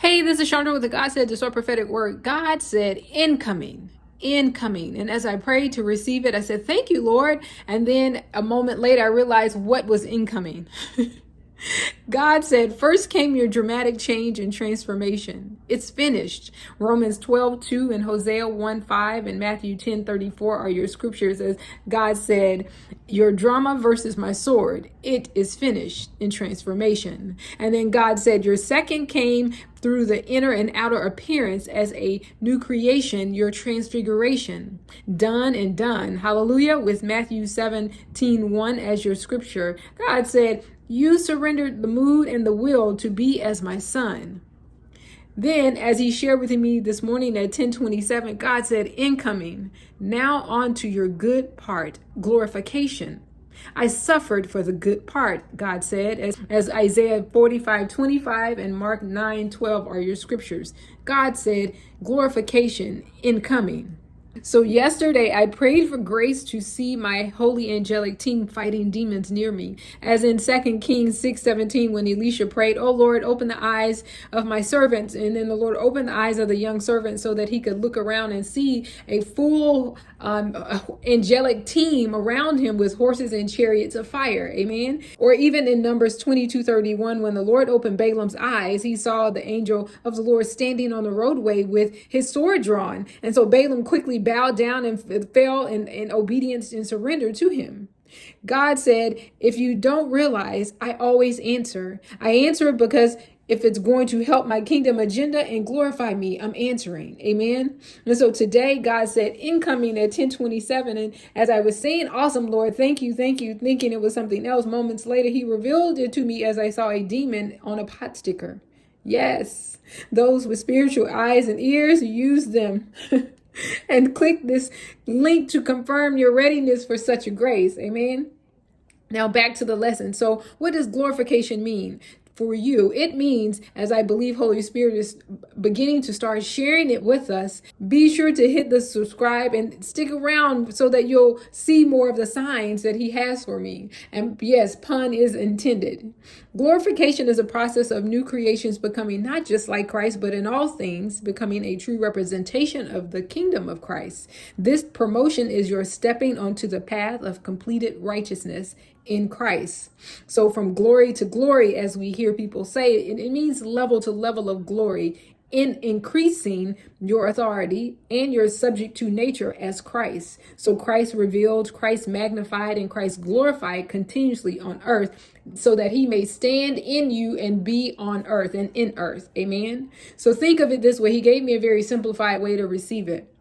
Hey, this is Chondra with the God Said to Sow Prophetic Word. God said incoming. Incoming. And as I prayed to receive it, I said, thank you, Lord. And then a moment later, I realized what was incoming. God said, first came your dramatic change and transformation. It's finished. Romans 12:2 and Hosea 1:5 and Matthew 10:34 are your scriptures as God said, your drama versus my sword. It is finished in transformation. And then God said, your second came through the inner and outer appearance as a new creation, your transfiguration. Done and done. Hallelujah. With Matthew 17:1 as your scripture. God said, you surrendered the mood and the will to be as my son. Then, as he shared with me this morning at 10:27, God said, incoming, now on to your good part, glorification. I suffered for the good part, God said, as Isaiah 45:25 and Mark 9:12 are your scriptures. God said, glorification incoming. So yesterday I prayed for grace to see my holy angelic team fighting demons near me. As in 2 Kings 6:17, when Elisha prayed, oh Lord, open the eyes of my servants. And then the Lord opened the eyes of the young servant so that he could look around and see a full angelic team around him with horses and chariots of fire. Amen. Or even in Numbers 22:31, when the Lord opened Balaam's eyes, he saw the angel of the Lord standing on the roadway with his sword drawn. And so Balaam quickly bowed down and fell in obedience and surrender to him. God said, if you don't realize, I always answer. I answer because if it's going to help my kingdom agenda and glorify me, I'm answering. Amen. And so today, God said, incoming at 10:27. And as I was saying, awesome, Lord, thank you, thinking it was something else. Moments later, he revealed it to me as I saw a demon on a pot sticker. Yes, those with spiritual eyes and ears, use them. And click this link to confirm your readiness for such a grace. Amen. Now back to the lesson. So what does glorification mean? For you, it means, as I believe Holy Spirit is beginning to start sharing it with us, be sure to hit the subscribe and stick around so that you'll see more of the signs that he has for me. And yes, pun is intended. Glorification is a process of new creations becoming not just like Christ, but in all things becoming a true representation of the kingdom of Christ. This promotion is your stepping onto the path of completed righteousness in Christ. So from glory to glory, as we hear people say, it means level to level of glory in increasing your authority and your subject to nature as Christ. So Christ revealed, Christ magnified, and Christ glorified continuously on earth so that he may stand in you and be on earth and in earth. Amen. So think of it this way. He gave me a very simplified way to receive it.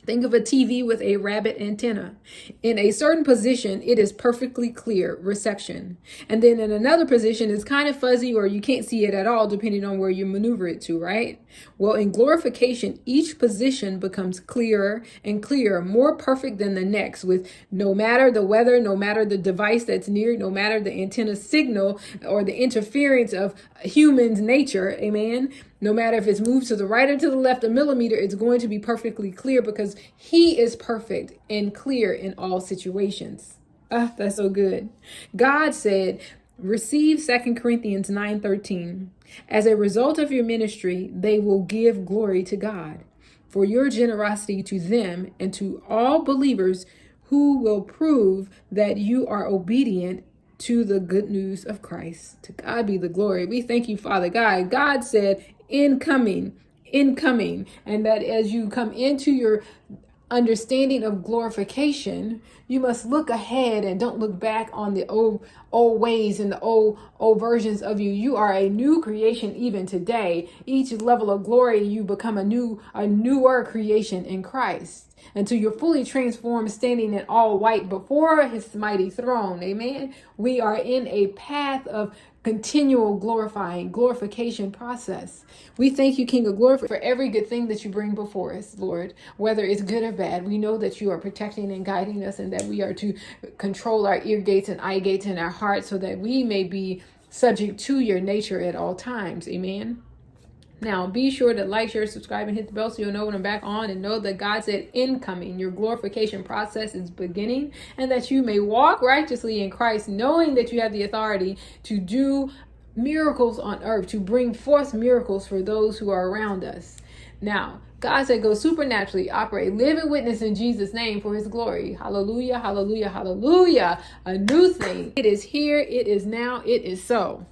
Think of a TV with a rabbit antenna. In a certain position, it is perfectly clear reception. And then in another position, it's kind of fuzzy or you can't see it at all depending on where you maneuver it to, right? Well, in glorification, each position becomes clearer and clearer, more perfect than the next, with no matter the weather, no matter the device that's near, no matter the antenna signal or the interference of human's nature, amen? No matter if it's moved to the right or to the left a millimeter, it's going to be perfectly clear because he is perfect and clear in all situations. That's so good. God said, receive 2 Corinthians 9:13. As a result of your ministry, they will give glory to God for your generosity to them and to all believers who will prove that you are obedient to the good news of Christ. To God be the glory. We thank you, Father God. God said, incoming, and that as you come into your understanding of glorification, you must look ahead and don't look back on the old ways and the old versions of you. You are a new creation even today. Each level of glory, you become a newer creation in Christ. Until you're fully transformed, standing in all white before his mighty throne. Amen. We are in a path of continual glorification process. We thank you, King of Glory, for every good thing that you bring before us, Lord, whether it's good or bad. We know that you are protecting and guiding us and that we are to control our ear gates and eye gates in our hearts so that we may be subject to your nature at all times. Amen. Now, be sure to like, share, subscribe, and hit the bell so you'll know when I'm back on, and know that God said incoming. Your glorification process is beginning, and that you may walk righteously in Christ, knowing that you have the authority to do miracles on earth, to bring forth miracles for those who are around us. Now, God said, go supernaturally, operate, live and witness in Jesus' name for his glory. Hallelujah, hallelujah, hallelujah. A new thing. It is here, it is now, it is so.